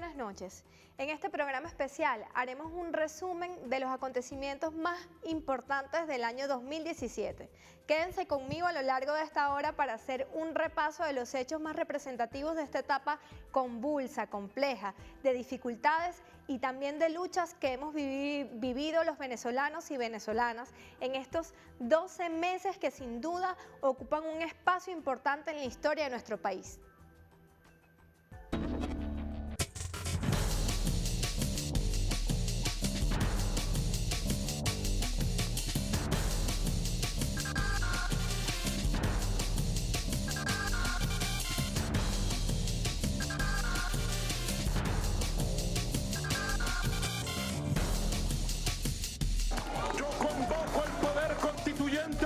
buenas noches. En este programa especial haremos un resumen de los acontecimientos más importantes del año 2017. Quédense conmigo a lo largo de esta hora para hacer un repaso de los hechos más representativos de esta etapa convulsa, compleja, de dificultades y también de luchas que hemos vivido los venezolanos y venezolanas en estos 12 meses que sin duda ocupan un espacio importante en la historia de nuestro país.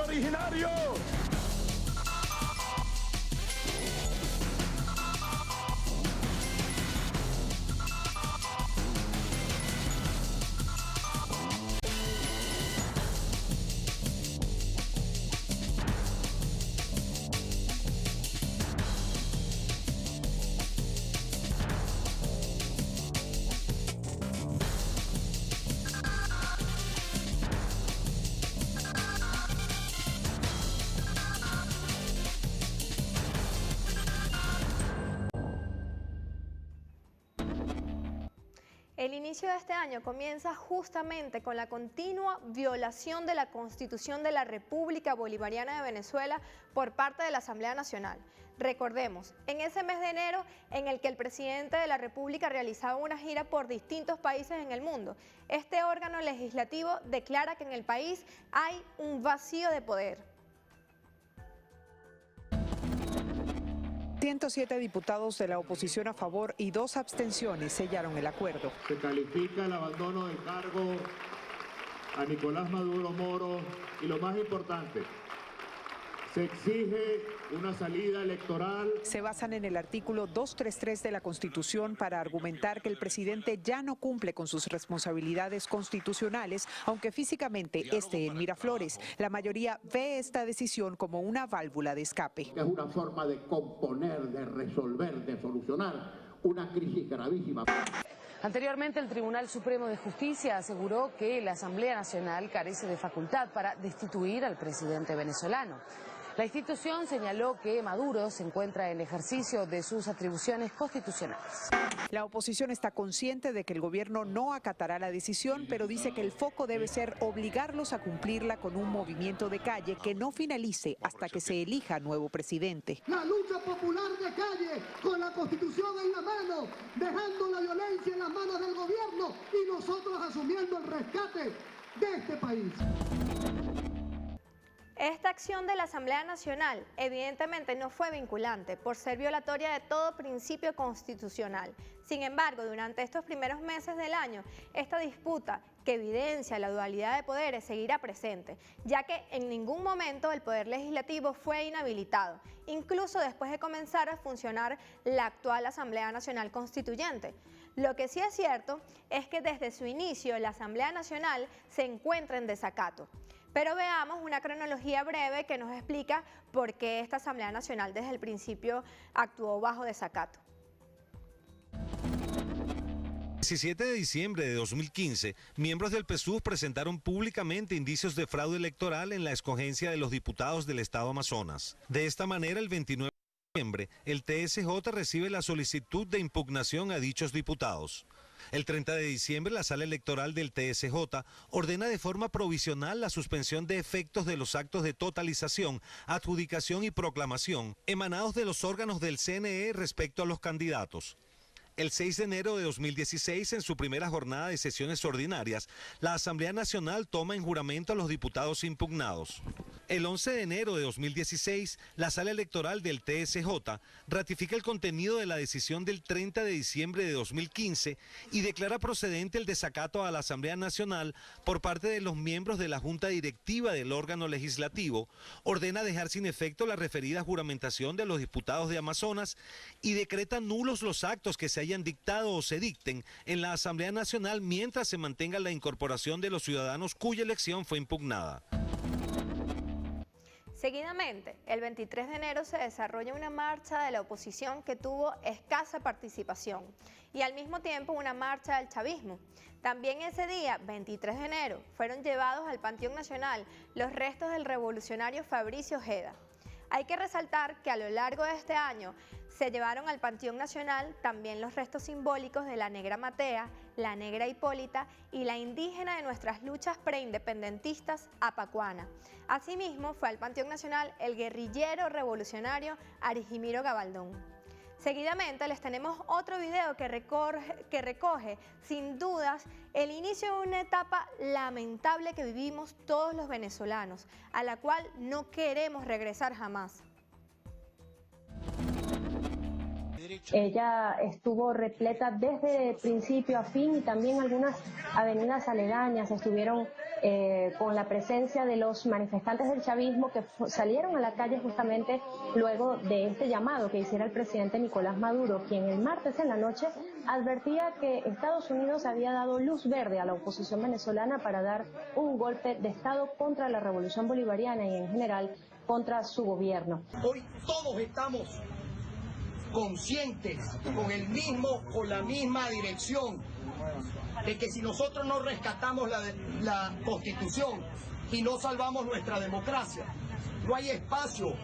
Originario. El inicio de este año comienza justamente con la continua violación de la Constitución de la República Bolivariana de Venezuela por parte de la Asamblea Nacional. Recordemos, en ese mes de enero en el que el presidente de la República realizaba una gira por distintos países en el mundo, este órgano legislativo declara que en el país hay un vacío de poder. 107 diputados de la oposición a favor y 2 abstenciones sellaron el acuerdo. Se califica el abandono del cargo a Nicolás Maduro Moro y lo más importante, se exige una salida electoral. Se basan en el artículo 233 de la Constitución para argumentar que el presidente ya no cumple con sus responsabilidades constitucionales, aunque físicamente esté en Miraflores. La mayoría ve esta decisión como una válvula de escape. Es una forma de componer, de resolver, de solucionar una crisis gravísima. Anteriormente, el Tribunal Supremo de Justicia aseguró que la Asamblea Nacional carece de facultad para destituir al presidente venezolano. La institución señaló que Maduro se encuentra en ejercicio de sus atribuciones constitucionales. La oposición está consciente de que el gobierno no acatará la decisión, pero dice que el foco debe ser obligarlos a cumplirla con un movimiento de calle que no finalice hasta que se elija nuevo presidente. La lucha popular de calle con la Constitución en la mano, dejando la violencia en las manos del gobierno y nosotros asumiendo el rescate de este país. Esta acción de la Asamblea Nacional evidentemente no fue vinculante por ser violatoria de todo principio constitucional. Sin embargo, durante estos primeros meses del año, esta disputa que evidencia la dualidad de poderes seguirá presente, ya que en ningún momento el Poder Legislativo fue inhabilitado, incluso después de comenzar a funcionar la actual Asamblea Nacional Constituyente. Lo que sí es cierto es que desde su inicio la Asamblea Nacional se encuentra en desacato. Pero veamos una cronología breve que nos explica por qué esta Asamblea Nacional desde el principio actuó bajo desacato. 17 de diciembre de 2015, miembros del PSUV presentaron públicamente indicios de fraude electoral en la escogencia de los diputados del Estado Amazonas. De esta manera, el 29 de diciembre, el TSJ recibe la solicitud de impugnación a dichos diputados. El 30 de diciembre, la Sala Electoral del TSJ ordena de forma provisional la suspensión de efectos de los actos de totalización, adjudicación y proclamación emanados de los órganos del CNE respecto a los candidatos. El 6 de enero de 2016, en su primera jornada de sesiones ordinarias, la Asamblea Nacional toma en juramento a los diputados impugnados. El 11 de enero de 2016, la Sala Electoral del TSJ ratifica el contenido de la decisión del 30 de diciembre de 2015 y declara procedente el desacato a la Asamblea Nacional por parte de los miembros de la Junta Directiva del órgano legislativo, ordena dejar sin efecto la referida juramentación de los diputados de Amazonas y decreta nulos los actos que se hayan dictado o se dicten en la Asamblea Nacional mientras se mantenga la incorporación de los ciudadanos cuya elección fue impugnada. Seguidamente, el 23 de enero se desarrolla una marcha de la oposición que tuvo escasa participación y al mismo tiempo una marcha del chavismo. También ese día, 23 de enero, fueron llevados al Panteón Nacional los restos del revolucionario Fabricio Ojeda. Hay que resaltar que a lo largo de este año se llevaron al Panteón Nacional también los restos simbólicos de la negra Matea, la negra Hipólita y la indígena de nuestras luchas preindependentistas Apacuana. Asimismo, fue al Panteón Nacional el guerrillero revolucionario Argimiro Gabaldón. Seguidamente les tenemos otro video que recoge sin dudas el inicio de una etapa lamentable que vivimos todos los venezolanos, a la cual no queremos regresar jamás. Ella estuvo repleta desde principio a fin y también algunas avenidas aledañas estuvieron con la presencia de los manifestantes del chavismo que salieron a la calle justamente luego de este llamado que hiciera el presidente Nicolás Maduro, quien el martes en la noche advertía que Estados Unidos había dado luz verde a la oposición venezolana para dar un golpe de Estado contra la revolución bolivariana y en general contra su gobierno. Hoy todos estamos conscientes, con la misma dirección, de que si nosotros no rescatamos la Constitución y no salvamos nuestra democracia, no hay espacio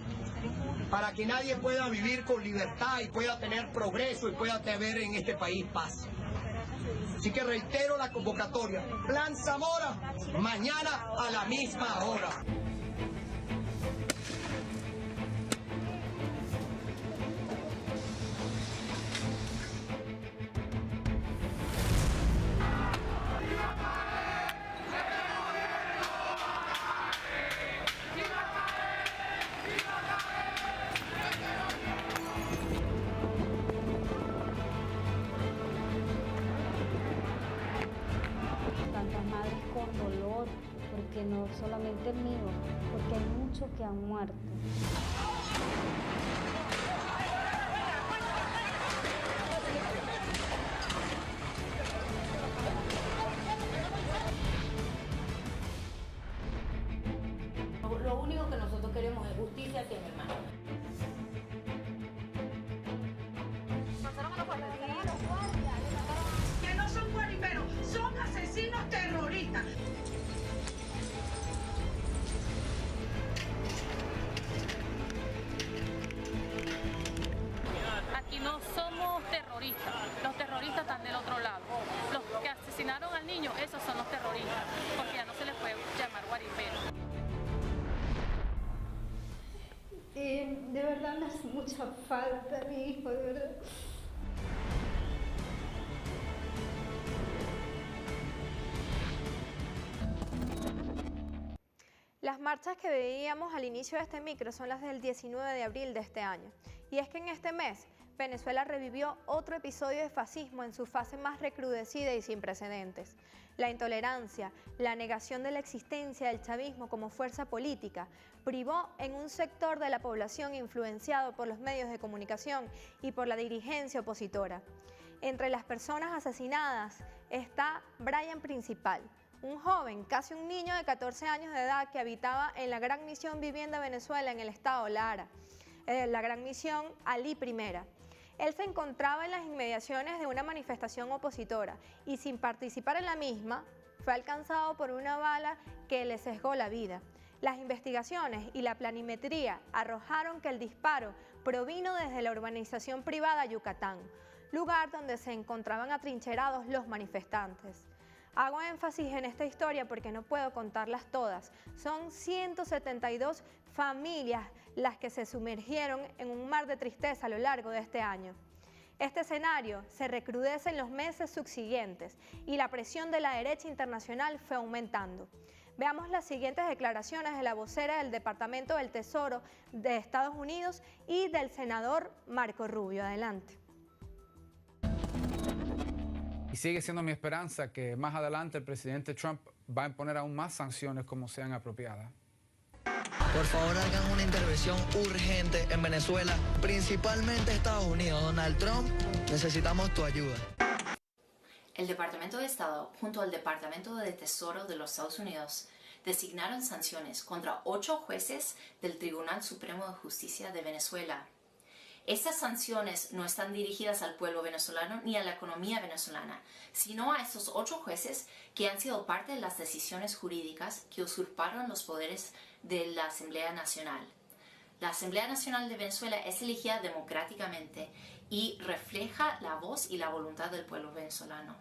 para que nadie pueda vivir con libertad y pueda tener progreso y pueda tener en este país paz. Así que reitero la convocatoria, Plan Zamora, mañana a la misma hora. Porque no solamente el mío, porque hay muchos que han muerto. Lo único que nosotros queremos es justicia hacia mi hermano. Que no son guariberos, son asesinos terroristas. Aquí no somos terroristas, los terroristas están del otro lado. Los que asesinaron al niño, esos son los terroristas, porque ya no se les puede llamar guariberos. De verdad me hace mucha falta mi hijo, de verdad. Las marchas que veíamos al inicio de este micro son las del 19 de abril de este año. Y es que en este mes, Venezuela revivió otro episodio de fascismo en su fase más recrudecida y sin precedentes. La intolerancia, la negación de la existencia del chavismo como fuerza política, privó en un sector de la población influenciado por los medios de comunicación y por la dirigencia opositora. Entre las personas asesinadas está Brian Principal, un joven, casi un niño de 14 años de edad que habitaba en la Gran Misión Vivienda Venezuela en el estado Lara, la Gran Misión Alí I. Él se encontraba en las inmediaciones de una manifestación opositora y sin participar en la misma, fue alcanzado por una bala que le sesgó la vida. Las investigaciones y la planimetría arrojaron que el disparo provino desde la urbanización privada Yucatán, lugar donde se encontraban atrincherados los manifestantes. Hago énfasis en esta historia porque no puedo contarlas todas. Son 172 familias las que se sumergieron en un mar de tristeza a lo largo de este año. Este escenario se recrudece en los meses subsiguientes y la presión de la derecha internacional fue aumentando. Veamos las siguientes declaraciones de la vocera del Departamento del Tesoro de Estados Unidos y del senador Marco Rubio. Adelante. Y sigue siendo mi esperanza que más adelante el presidente Trump va a imponer aún más sanciones como sean apropiadas. Por favor, hagan una intervención urgente en Venezuela, principalmente Estados Unidos. Donald Trump, necesitamos tu ayuda. El Departamento de Estado, junto al Departamento de Tesoro de los Estados Unidos, designaron sanciones contra 8 jueces del Tribunal Supremo de Justicia de Venezuela. Estas sanciones no están dirigidas al pueblo venezolano ni a la economía venezolana, sino a estos 8 jueces que han sido parte de las decisiones jurídicas que usurparon los poderes de la Asamblea Nacional. La Asamblea Nacional de Venezuela es elegida democráticamente y refleja la voz y la voluntad del pueblo venezolano.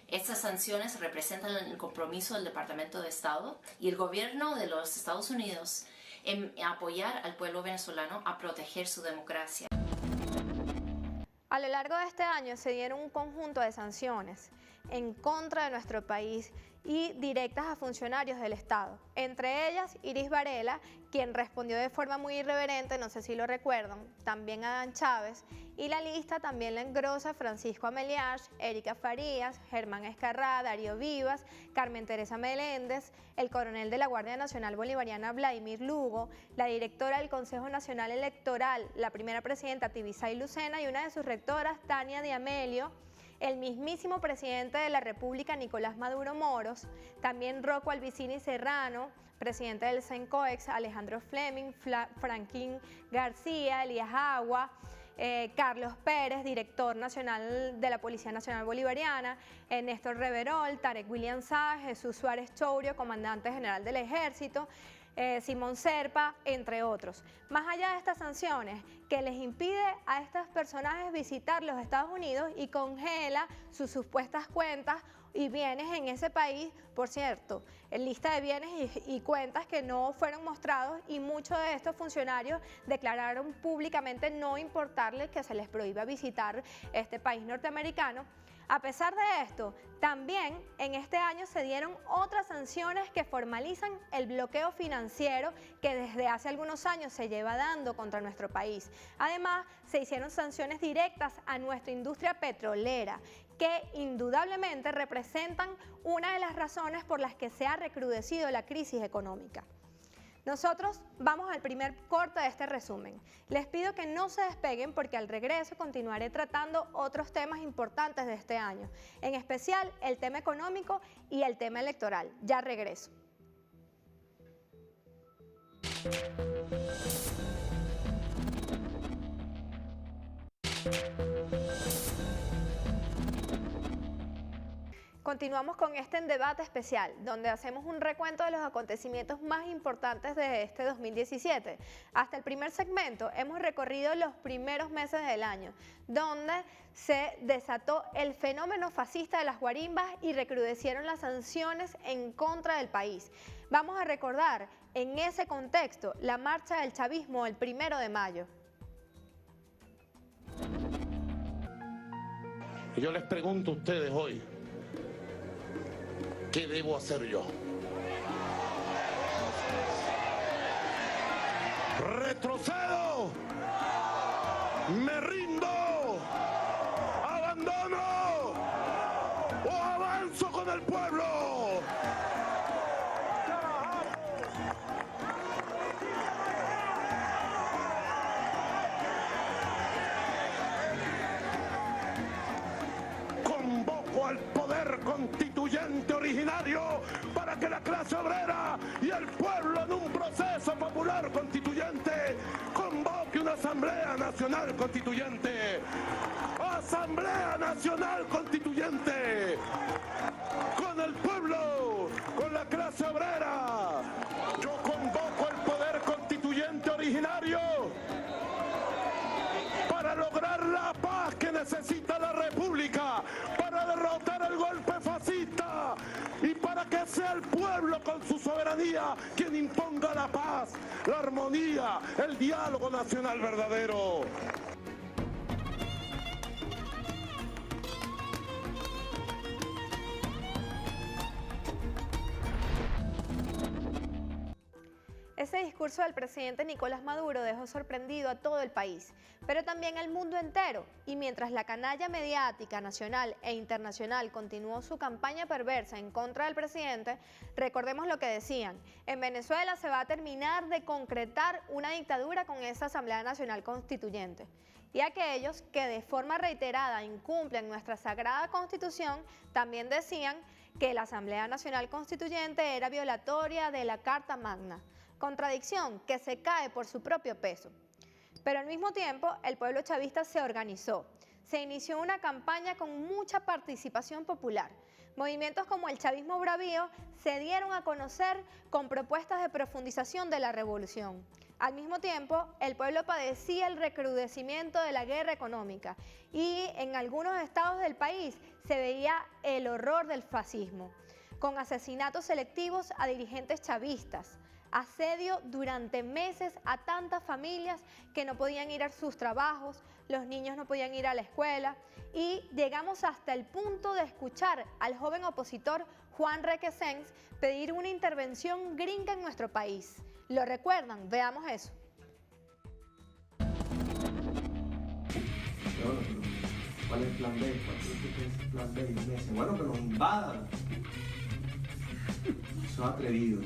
Estas sanciones representan el compromiso del Departamento de Estado y el gobierno de los Estados Unidos en apoyar al pueblo venezolano a proteger su democracia. A lo largo de este año se dieron un conjunto de sanciones en contra de nuestro país y directas a funcionarios del Estado. Entre ellas, Iris Varela, quien respondió de forma muy irreverente, no sé si lo recuerdan, también Adán Chávez, y la lista también la engrosa Francisco Ameliach, Erika Farías, Germán Escarrá, Darío Vivas, Carmen Teresa Meléndez, el coronel de la Guardia Nacional Bolivariana Vladimir Lugo, la directora del Consejo Nacional Electoral, la primera presidenta Tibisay Lucena y una de sus rectoras, Tania de Amelio, el mismísimo presidente de la República, Nicolás Maduro Moros, también Rocco Albicini Serrano, presidente del CENCOEX, Alejandro Fleming, Franklin García, Elías Agua, Carlos Pérez, director nacional de la Policía Nacional Bolivariana, Néstor Reverol, Tarek William Saez, Jesús Suárez Chourio, comandante general del Ejército, Simón Serpa, entre otros. Más allá de estas sanciones, que les impide a estos personajes visitar los Estados Unidos y congela sus supuestas cuentas y bienes en ese país, por cierto, en lista de bienes y cuentas que no fueron mostrados, y muchos de estos funcionarios declararon públicamente no importarles que se les prohíba visitar este país norteamericano. A pesar de esto, también en este año se dieron otras sanciones que formalizan el bloqueo financiero que desde hace algunos años se lleva dando contra nuestro país. Además, se hicieron sanciones directas a nuestra industria petrolera, que indudablemente representan una de las razones por las que se ha recrudecido la crisis económica. Nosotros vamos al primer corte de este resumen. Les pido que no se despeguen porque al regreso continuaré tratando otros temas importantes de este año, en especial el tema económico y el tema electoral. Ya regreso. Continuamos con este debate especial, donde hacemos un recuento de los acontecimientos más importantes de este 2017. Hasta el primer segmento hemos recorrido los primeros meses del año, donde se desató el fenómeno fascista de las guarimbas y recrudecieron las sanciones en contra del país. Vamos a recordar en ese contexto la marcha del chavismo el 1 de mayo. Yo les pregunto a ustedes hoy, ¿qué debo hacer yo? ¿Retrocedo? ¿Me rindo? ¿Abandono? ¿O avanzo con el pueblo? Convoco al poder constituyente originario para que la clase obrera y el pueblo en un proceso popular constituyente convoque una Asamblea Nacional Constituyente. Asamblea Nacional Constituyente. Con el pueblo, con la clase obrera. Yo convoco al poder constituyente originario para lograr la paz que necesita la República, para derrotar el golpe fascista y para que sea el pueblo con su soberanía quien imponga la paz, la armonía, el diálogo nacional verdadero. Ese discurso del presidente Nicolás Maduro dejó sorprendido a todo el país, pero también al mundo entero, y mientras la canalla mediática nacional e internacional continuó su campaña perversa en contra del presidente, recordemos lo que decían: en Venezuela se va a terminar de concretar una dictadura con esa Asamblea Nacional Constituyente. Y aquellos que de forma reiterada incumplen nuestra sagrada Constitución también decían que la Asamblea Nacional Constituyente era violatoria de la Carta Magna, contradicción que se cae por su propio peso. Pero al mismo tiempo, el pueblo chavista se organizó. Se inició una campaña con mucha participación popular. Movimientos como el chavismo bravío se dieron a conocer con propuestas de profundización de la revolución. Al mismo tiempo, el pueblo padecía el recrudecimiento de la guerra económica y en algunos estados del país se veía el horror del fascismo, con asesinatos selectivos a dirigentes chavistas, asedio durante meses a tantas familias que no podían ir a sus trabajos, los niños no podían ir a la escuela y llegamos hasta el punto de escuchar al joven opositor Juan Requesens pedir una intervención gringa en nuestro país. ¿Lo recuerdan? Veamos eso. ¿Cuál es el plan B? ¿Cuál es el plan B? Y me dicen, bueno, que nos invadan. Son atrevidos.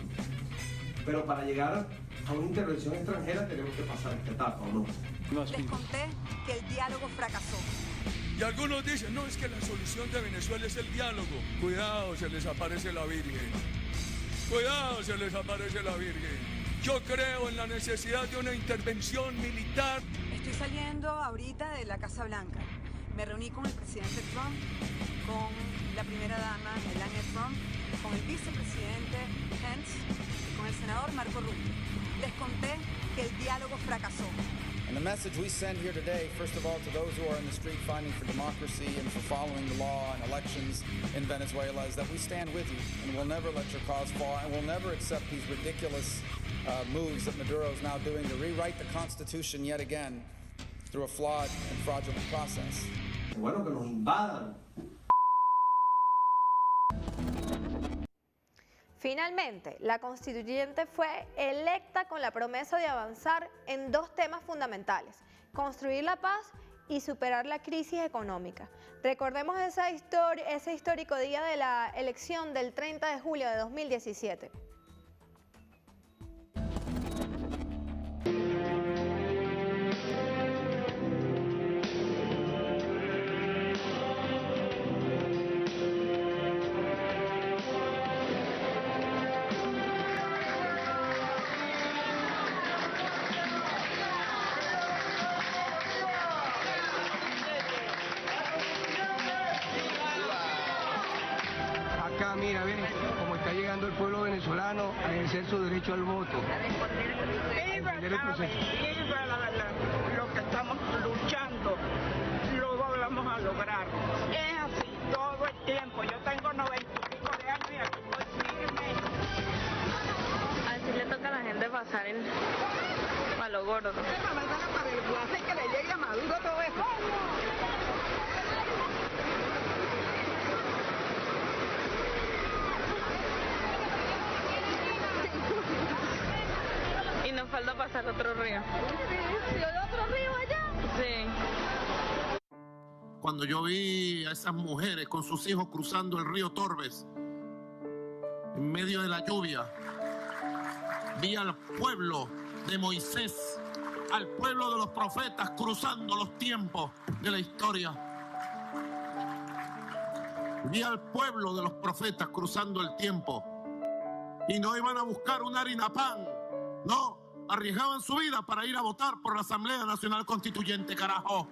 Pero para llegar a una intervención extranjera tenemos que pasar esta etapa, ¿o no? Les conté que el diálogo fracasó. Y algunos dicen, no, es que la solución de Venezuela es el diálogo. Cuidado, se les aparece la Virgen. Cuidado, se les aparece la Virgen. Yo creo en la necesidad de una intervención militar. Estoy saliendo ahorita de la Casa Blanca. Me reuní con el presidente Trump, con la primera dama Melania Trump, con el vicepresidente Pence y con el senador Marco Rubio. Les conté que el diálogo fracasó. And the message we send here today, first of all, to those who are in the street fighting for democracy and for following the law and elections in Venezuela, is that we stand with you and we'll never let your cause fall, and we'll never accept these ridiculous moves that Maduro is now doing to rewrite the Constitution yet again through a flawed and fraudulent process. Bueno, que nos invadan. Finalmente, la constituyente fue electa con la promesa de avanzar en dos temas fundamentales: construir la paz y superar la crisis económica. Recordemos ese histórico día de la elección del 30 de julio de 2017. Mira, ven, como está llegando el pueblo venezolano a ejercer su derecho al voto. Viva lo que estamos luchando, lo vamos a lograr. Es así todo el tiempo. Yo tengo 90 y pico de años y aquí estoy firme. Así le toca a la gente pasar a lo gordo. Esta manzana para el guase que le llegue a Maduro todo eso. Y nos falta pasar otro río. ¿Sí? ¿Otro río allá? Sí. Cuando yo vi a esas mujeres con sus hijos cruzando el río Torbes, en medio de la lluvia, vi al pueblo de Moisés, al pueblo de los profetas cruzando los tiempos de la historia. Vi al pueblo de los profetas cruzando el tiempo. Y no iban a buscar un harina pan. No, arriesgaban su vida para ir a votar por la Asamblea Nacional Constituyente, carajo.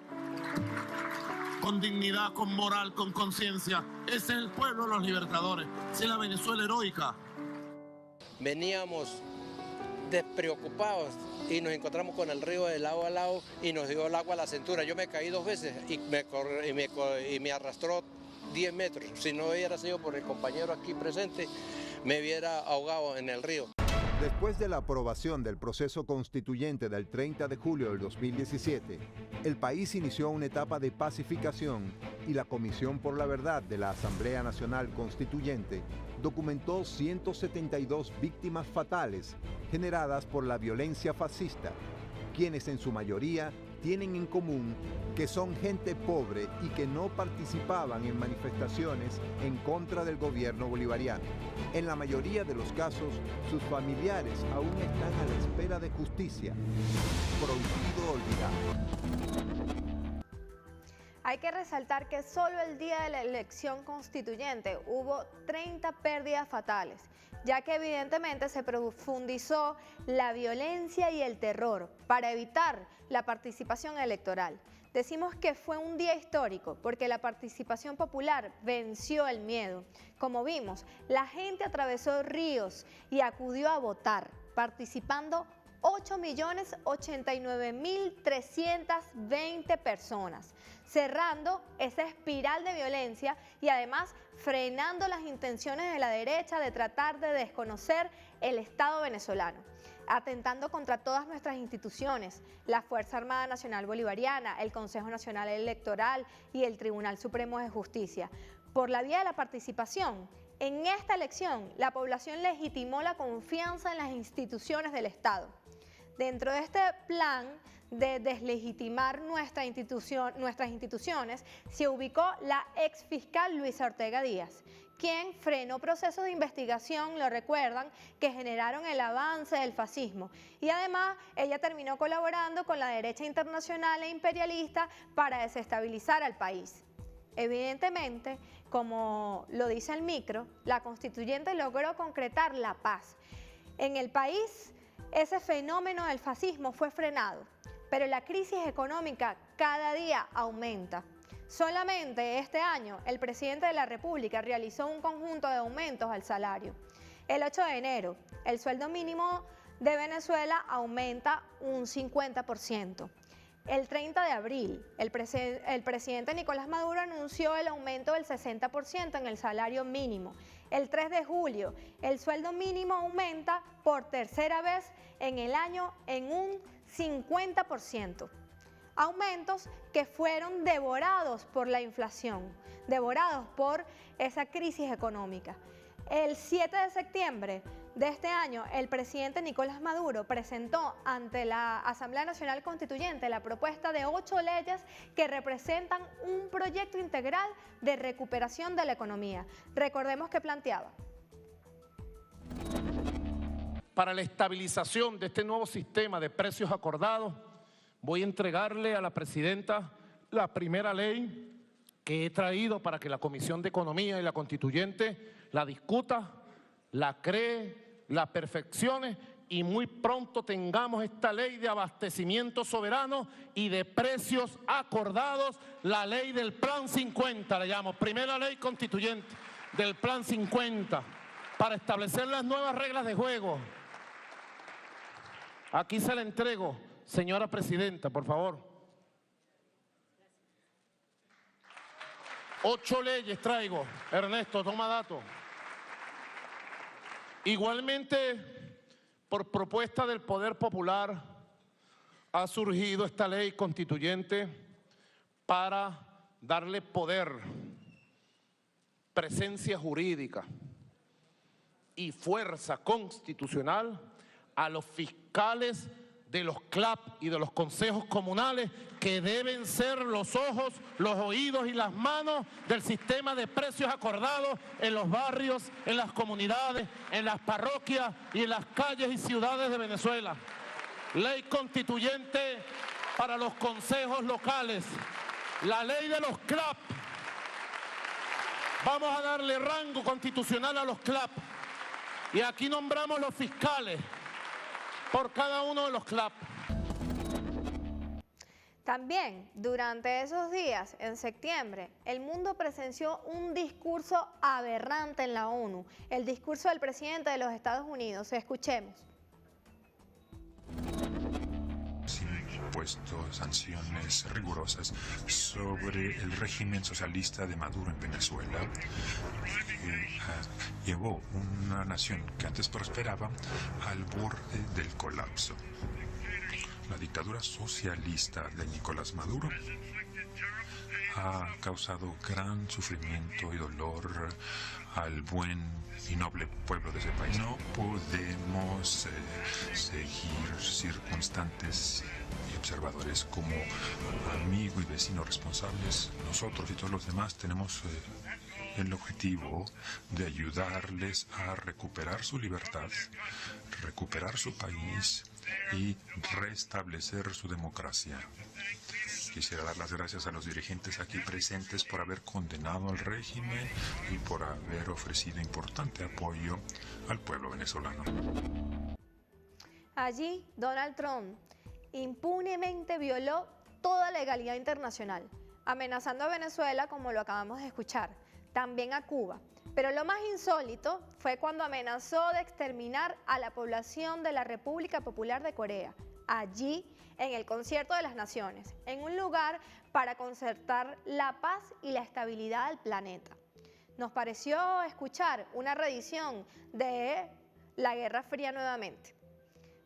Con dignidad, con moral, con conciencia. Ese es el pueblo de los libertadores. Esa es la Venezuela heroica. Veníamos despreocupados y nos encontramos con el río de lado a lado y nos dio el agua a la cintura. Yo me caí 2 veces y me arrastró 10 metros. Si no hubiera sido por el compañero aquí presente, me hubiera ahogado en el río. Después de la aprobación del proceso constituyente del 30 de julio del 2017, el país inició una etapa de pacificación y la Comisión por la Verdad de la Asamblea Nacional Constituyente documentó 172 víctimas fatales generadas por la violencia fascista, quienes en su mayoría tienen en común que son gente pobre y que no participaban en manifestaciones en contra del gobierno bolivariano. En la mayoría de los casos, sus familiares aún están a la espera de justicia. Prohibido olvidar. Hay que resaltar que solo el día de la elección constituyente hubo 30 pérdidas fatales, ya que evidentemente se profundizó la violencia y el terror para evitar la participación electoral. Decimos que fue un día histórico porque la participación popular venció el miedo. Como vimos, la gente atravesó ríos y acudió a votar, participando 8.089.320 personas, cerrando esa espiral de violencia y además frenando las intenciones de la derecha de tratar de desconocer el Estado venezolano, atentando contra todas nuestras instituciones, la Fuerza Armada Nacional Bolivariana, el Consejo Nacional Electoral y el Tribunal Supremo de Justicia. Por la vía de la participación, en esta elección, la población legitimó la confianza en las instituciones del Estado. Dentro de este plan de deslegitimar nuestras instituciones, se ubicó la exfiscal Luisa Ortega Díaz, quien frenó procesos de investigación, lo recuerdan, que generaron el avance del fascismo. Y además, ella terminó colaborando con la derecha internacional e imperialista para desestabilizar al país. Evidentemente, como lo dice el micro, la constituyente logró concretar la paz. En el país, ese fenómeno del fascismo fue frenado, pero la crisis económica cada día aumenta. Solamente este año, el presidente de la República realizó un conjunto de aumentos al salario. El 8 de enero, el sueldo mínimo de Venezuela aumenta un 50%. El 30 de abril, el presidente Nicolás Maduro anunció el aumento del 60% en el salario mínimo. El 3 de julio, el sueldo mínimo aumenta por tercera vez en el año en un 50%. Aumentos que fueron devorados por la inflación, devorados por esa crisis económica. El 7 de septiembre de este año, el presidente Nicolás Maduro presentó ante la Asamblea Nacional Constituyente la propuesta de 8 leyes que representan un proyecto integral de recuperación de la economía. Recordemos que planteaba: para la estabilización de este nuevo sistema de precios acordados, voy a entregarle a la presidenta la primera ley que he traído para que la Comisión de Economía y la Constituyente la discuta, la cree, la perfeccione y muy pronto tengamos esta ley de abastecimiento soberano y de precios acordados, la ley del Plan 50, la llamo, primera ley constituyente del Plan 50, para establecer las nuevas reglas de juego. Aquí se la entrego, señora presidenta, por favor. 8 leyes traigo. Ernesto, toma datos. Igualmente, por propuesta del Poder Popular, ha surgido esta ley constituyente para darle poder, presencia jurídica y fuerza constitucional a los fiscales de los CLAP y de los consejos comunales, que deben ser los ojos, los oídos y las manos del sistema de precios acordados en los barrios, en las comunidades, en las parroquias y en las calles y ciudades de Venezuela. Ley constituyente para los consejos locales, la ley de los CLAP. Vamos a darle rango constitucional a los CLAP y aquí nombramos los fiscales por cada uno de los CLAP. También, durante esos días, en septiembre, el mundo presenció un discurso aberrante en la ONU, el discurso del presidente de los Estados Unidos. Escuchemos. Impuesto sanciones rigurosas sobre el régimen socialista de Maduro en Venezuela, llevó una nación que antes prosperaba al borde del colapso. La dictadura socialista de Nicolás Maduro ha causado gran sufrimiento y dolor al buen y noble pueblo de ese país. No podemos seguir circunstantes y observadores. Como amigo y vecino responsables, nosotros y todos los demás tenemos el objetivo de ayudarles a recuperar su libertad, recuperar su país y restablecer su democracia. Quisiera dar las gracias a los dirigentes aquí presentes por haber condenado al régimen y por haber ofrecido importante apoyo al pueblo venezolano. Allí, Donald Trump impunemente violó toda legalidad internacional, amenazando a Venezuela como lo acabamos de escuchar, también a Cuba. Pero lo más insólito fue cuando amenazó de exterminar a la población de la República Popular de Corea, allí en el Concierto de las Naciones, en un lugar para concertar la paz y la estabilidad del planeta. Nos pareció escuchar una reedición de la Guerra Fría nuevamente.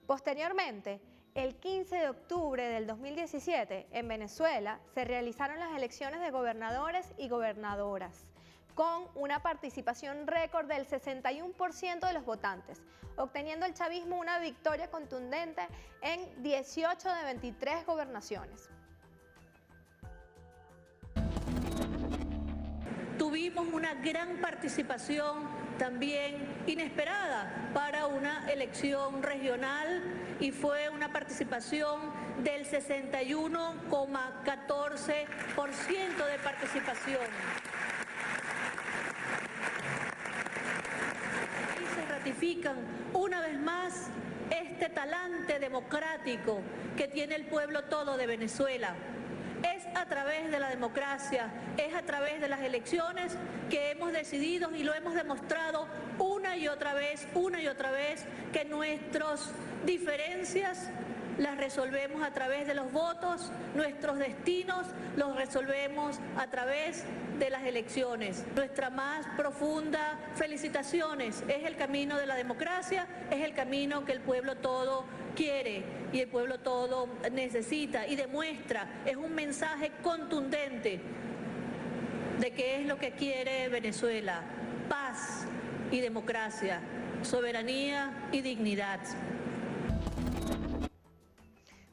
Posteriormente, el 15 de octubre del 2017, en Venezuela, se realizaron las elecciones de gobernadores y gobernadoras, con una participación récord del 61% de los votantes, obteniendo el chavismo una victoria contundente en 18 de 23 gobernaciones. Tuvimos una gran participación también inesperada para una elección regional y fue una participación del 61,14% de participación. Y se ratifican una vez más este talante democrático que tiene el pueblo todo de Venezuela. Es a través de la democracia, es a través de las elecciones que hemos decidido y lo hemos demostrado una y otra vez, que nuestras diferencias las resolvemos a través de los votos, nuestros destinos los resolvemos a través de las elecciones. Nuestra más profunda felicitaciones, es el camino de la democracia, es el camino que el pueblo todo quiere y el pueblo todo necesita y demuestra, es un mensaje contundente de qué es lo que quiere Venezuela: paz y democracia, soberanía y dignidad.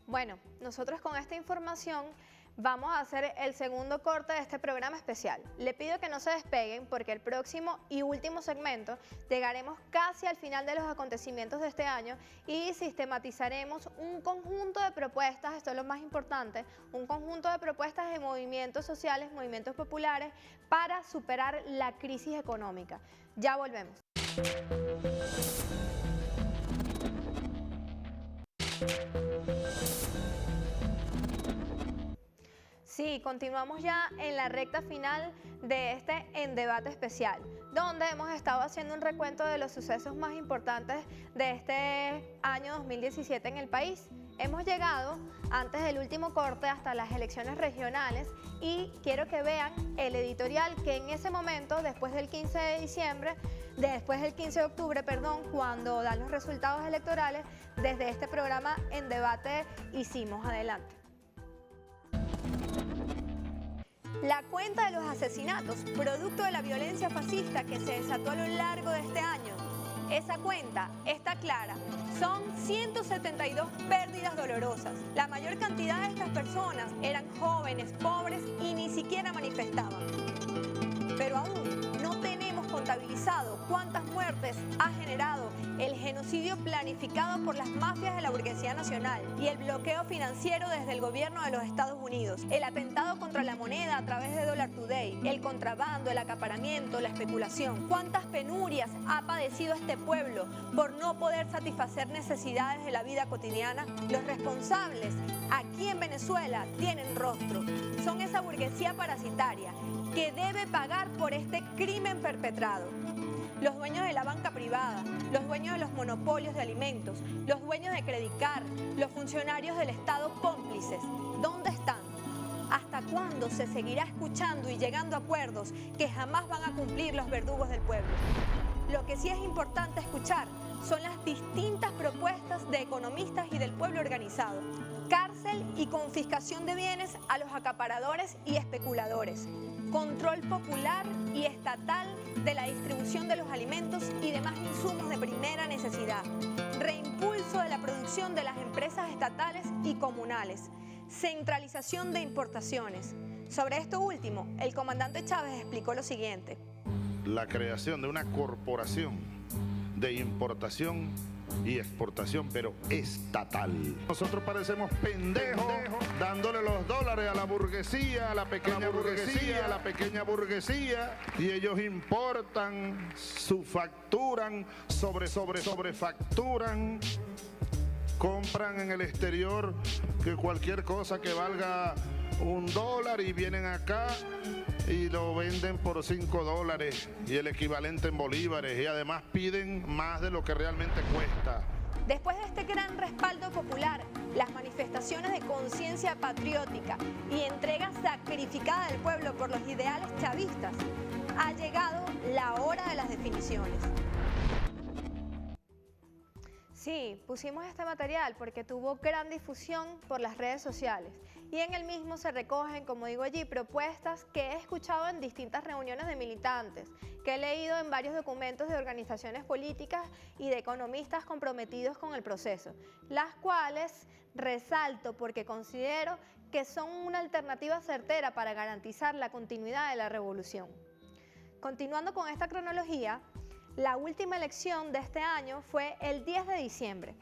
Bueno, nosotros con esta información vamos a hacer el segundo corte de este programa especial. Le pido que no se despeguen porque el próximo y último segmento llegaremos casi al final de los acontecimientos de este año y sistematizaremos un conjunto de propuestas, esto es lo más importante, un conjunto de propuestas de movimientos sociales, movimientos populares para superar la crisis económica. Ya volvemos. Sí, continuamos ya en la recta final de este En Debate especial, donde hemos estado haciendo un recuento de los sucesos más importantes de este año 2017 en el país. Hemos llegado, antes del último corte, hasta las elecciones regionales y quiero que vean el editorial que en ese momento, después del 15 de octubre, cuando dan los resultados electorales, desde este programa En Debate hicimos. Adelante. La cuenta de los asesinatos, producto de la violencia fascista que se desató a lo largo de este año, esa cuenta está clara. Son 172 pérdidas dolorosas. La mayor cantidad de estas personas eran jóvenes, pobres y ni siquiera manifestaban. Pero aún no tenemos contabilizado cuántas muertes ha generado el genocidio planificado por las mafias de la burguesía nacional y el bloqueo financiero desde el gobierno de los Estados Unidos, el atentado contra la moneda a través de Dollar Today, el contrabando, el acaparamiento, la especulación. ¿Cuántas penurias ha padecido este pueblo por no poder satisfacer necesidades de la vida cotidiana? Los responsables aquí en Venezuela tienen rostro. Son esa burguesía parasitaria que debe pagar por este crimen perpetrado. Los dueños de la banca privada, los dueños de los monopolios de alimentos, los dueños de Credicar, los funcionarios del Estado cómplices, ¿dónde están? ¿Hasta cuándo se seguirá escuchando y llegando a acuerdos que jamás van a cumplir los verdugos del pueblo? Lo que sí es importante escuchar son las distintas propuestas de economistas y del pueblo organizado. Cárcel y confiscación de bienes a los acaparadores y especuladores. Control popular y estatal de la distribución de los alimentos y demás insumos de primera necesidad. Reimpulso de la producción de las empresas estatales y comunales. Centralización de importaciones. Sobre esto último, el comandante Chávez explicó lo siguiente. La creación de una corporación de importación y exportación, pero estatal. Nosotros parecemos pendejos dándole los dólares a la burguesía, a la pequeña burguesía, y ellos importan, subfacturan, sobrefacturan, compran en el exterior que cualquier cosa que valga $1 y vienen acá y lo venden por $5 y el equivalente en bolívares, y además piden más de lo que realmente cuesta. Después de este gran respaldo popular, las manifestaciones de conciencia patriótica y entrega sacrificada del pueblo por los ideales chavistas, ha llegado la hora de las definiciones. Sí, pusimos este material porque tuvo gran difusión por las redes sociales y en el mismo se recogen, como digo allí, propuestas que he escuchado en distintas reuniones de militantes, que he leído en varios documentos de organizaciones políticas y de economistas comprometidos con el proceso, las cuales resalto porque considero que son una alternativa certera para garantizar la continuidad de la revolución. Continuando con esta cronología, la última elección de este año fue el 10 de diciembre.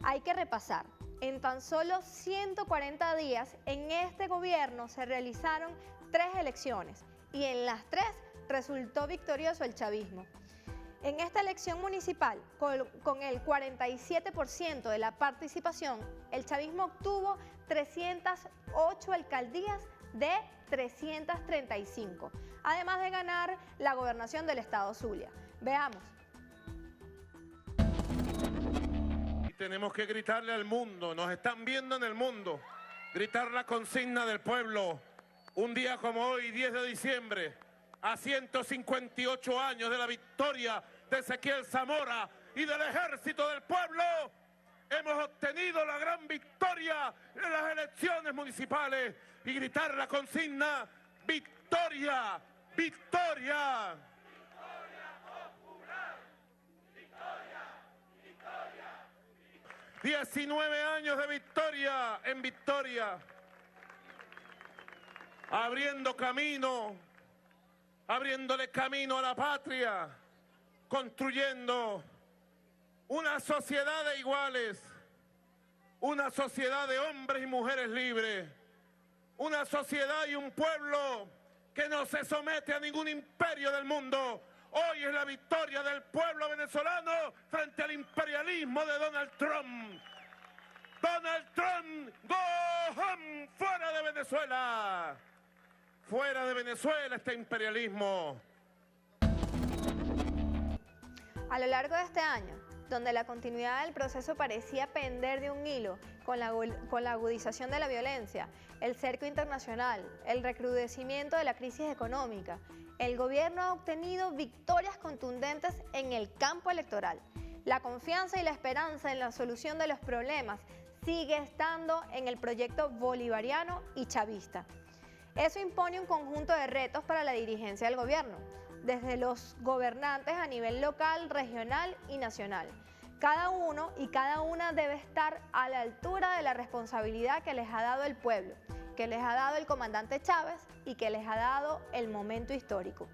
Hay que repasar. En tan solo 140 días en este gobierno se realizaron 3 elecciones y en las 3 resultó victorioso el chavismo. En esta elección municipal, con el 47% de la participación, el chavismo obtuvo 308 alcaldías de 335, además de ganar la gobernación del estado Zulia. Veamos. Y tenemos que gritarle al mundo, nos están viendo en el mundo, gritar la consigna del pueblo. Un día como hoy, 10 de diciembre, a 158 años de la victoria de Ezequiel Zamora y del Ejército del Pueblo, hemos obtenido la gran victoria en las elecciones municipales y gritar la consigna: ¡Victoria! ¡Victoria! 19 años de victoria en victoria, abriendo camino, abriéndole camino a la patria, construyendo una sociedad de iguales, una sociedad de hombres y mujeres libres, una sociedad y un pueblo que no se somete a ningún imperio del mundo. Hoy es la victoria del pueblo venezolano frente al imperialismo de Donald Trump. Donald Trump, go home, fuera de Venezuela. Fuera de Venezuela este imperialismo. A lo largo de este año, donde la continuidad del proceso parecía pender de un hilo con la agudización de la violencia, el cerco internacional, el recrudecimiento de la crisis económica, el gobierno ha obtenido victorias contundentes en el campo electoral. La confianza y la esperanza en la solución de los problemas sigue estando en el proyecto bolivariano y chavista. Eso impone un conjunto de retos para la dirigencia del gobierno, desde los gobernantes a nivel local, regional y nacional. Cada uno y cada una debe estar a la altura de la responsabilidad que les ha dado el pueblo, que les ha dado el comandante Chávez y que les ha dado el momento histórico.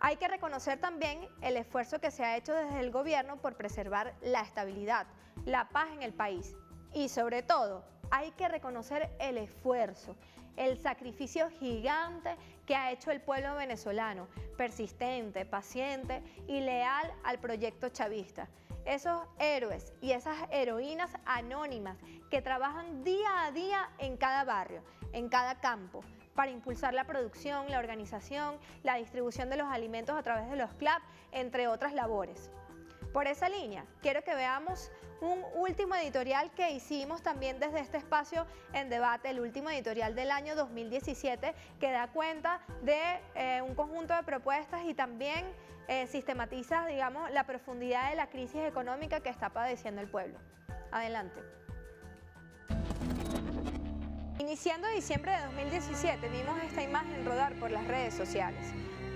Hay que reconocer también el esfuerzo que se ha hecho desde el gobierno por preservar la estabilidad, la paz en el país y sobre todo hay que reconocer el esfuerzo, el sacrificio gigante que ha hecho el pueblo venezolano, persistente, paciente y leal al proyecto chavista. Esos héroes y esas heroínas anónimas que trabajan día a día en cada barrio, en cada campo, para impulsar la producción, la organización, la distribución de los alimentos a través de los CLAP, entre otras labores. Por esa línea, quiero que veamos un último editorial que hicimos también desde este espacio en debate, el último editorial del año 2017, que da cuenta de un conjunto de propuestas y también sistematiza, digamos, la profundidad de la crisis económica que está padeciendo el pueblo. Adelante. Iniciando diciembre de 2017, vimos esta imagen rodar por las redes sociales.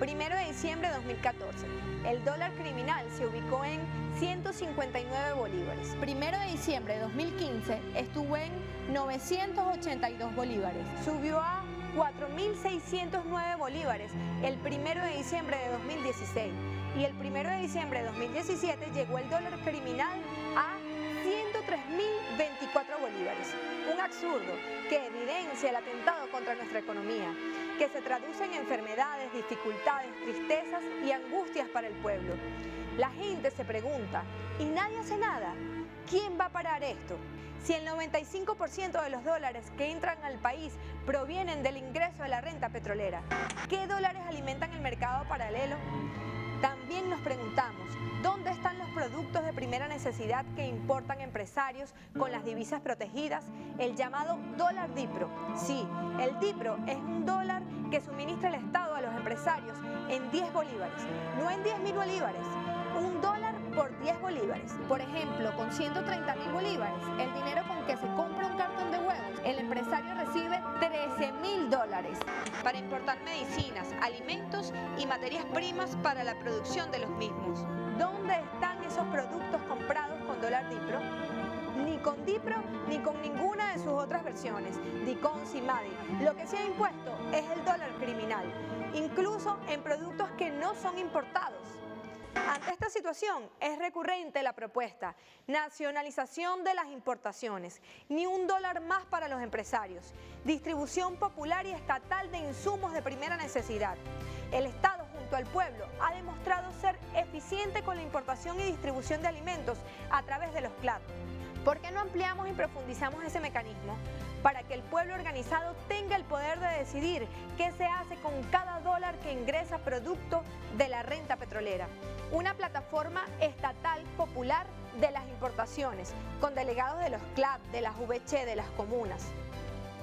1 de diciembre de 2014, el dólar criminal se ubicó en 159 bolívares. 1 de diciembre de 2015 estuvo en 982 bolívares. Subió a 4.609 bolívares el 1 de diciembre de 2016 y el 1 de diciembre de 2017 llegó el dólar criminal a 103.024 bolívares. Un absurdo que evidencia el atentado contra nuestra economía, que se traduce en enfermedades, dificultades, tristezas y angustias para el pueblo. La gente se pregunta, ¿y nadie hace nada? ¿Quién va a parar esto? Si el 95% de los dólares que entran al país provienen del ingreso de la renta petrolera, ¿qué dólares alimentan el mercado paralelo? También nos preguntamos, ¿dónde están los productos de primera necesidad que importan empresarios con las divisas protegidas? El llamado dólar DIPRO. Sí, el DIPRO es un dólar que suministra el Estado a los empresarios en 10 bolívares, no en 10.000 bolívares. Un dólar por 10 bolívares. Por ejemplo, con 130.000 bolívares, el dinero con que se compra un cartón de huevos, el empresario recibe 13.000 dólares para importar medicinas, alimentos y materias primas para la producción de los mismos. ¿Dónde están esos productos comprados con dólar DIPRO? Ni con DIPRO ni con ninguna de sus otras versiones, DICON, CIMADI. Lo que se ha impuesto es el dólar criminal, incluso en productos que no son importados. Ante esta situación es recurrente la propuesta, nacionalización de las importaciones, ni un dólar más para los empresarios, distribución popular y estatal de insumos de primera necesidad. El Estado junto al pueblo ha demostrado ser eficiente con la importación y distribución de alimentos a través de los CLAD. ¿Por qué no ampliamos y profundizamos ese mecanismo? Para que el pueblo organizado tenga el poder de decidir qué se hace con cada dólar que ingresa producto de la renta petrolera. Una plataforma estatal popular de las importaciones, con delegados de los CLAD, de las VC, de las comunas.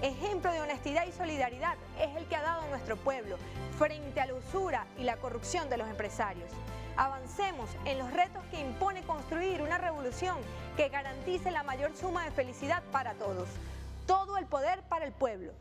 Ejemplo de honestidad y solidaridad es el que ha dado nuestro pueblo frente a la usura y la corrupción de los empresarios. Avancemos en los retos que impone construir una revolución que garantice la mayor suma de felicidad para todos. Todo el poder para el pueblo.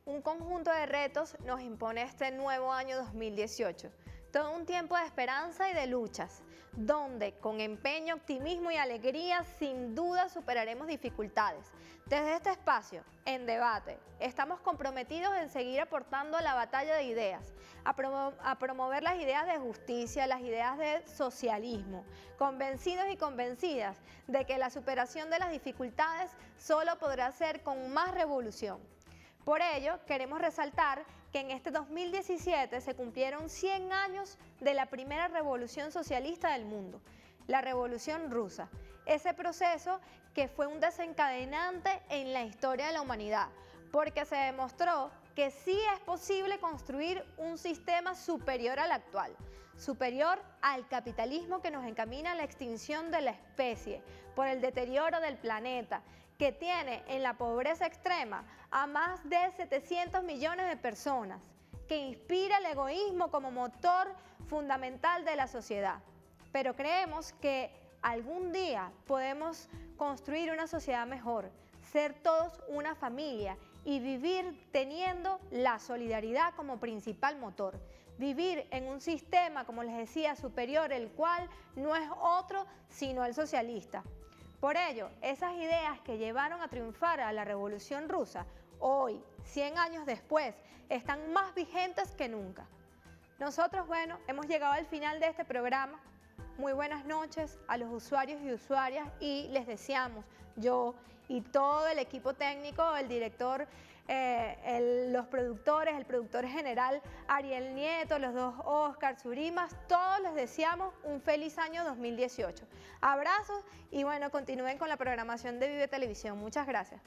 Un conjunto de retos nos impone este nuevo año 2018. Todo un tiempo de esperanza y de luchas, donde con empeño, optimismo y alegría sin duda superaremos dificultades. Desde este espacio, en debate, estamos comprometidos en seguir aportando a la batalla de ideas, a promover las ideas de justicia, las ideas de socialismo, convencidos y convencidas de que la superación de las dificultades solo podrá ser con más revolución. Por ello, queremos resaltar que en este 2017 se cumplieron 100 años de la primera revolución socialista del mundo, la Revolución Rusa. Ese proceso que fue un desencadenante en la historia de la humanidad, porque se demostró que sí es posible construir un sistema superior al actual, superior al capitalismo que nos encamina a la extinción de la especie, por el deterioro del planeta, que tiene en la pobreza extrema a más de 700 millones de personas, que inspira el egoísmo como motor fundamental de la sociedad. Pero creemos que algún día podemos construir una sociedad mejor, ser todos una familia y vivir teniendo la solidaridad como principal motor. Vivir en un sistema, como les decía, superior, el cual no es otro sino el socialista. Por ello, esas ideas que llevaron a triunfar a la Revolución Rusa, hoy, 100 años después, están más vigentes que nunca. Nosotros, bueno, hemos llegado al final de este programa. Muy buenas noches a los usuarios y usuarias y les deseamos, yo y todo el equipo técnico, el director, los productores, el productor general Ariel Nieto, los dos Oscar Surimas, todos les deseamos un feliz año 2018. Abrazos y bueno, continúen con la programación de Vive Televisión. Muchas gracias.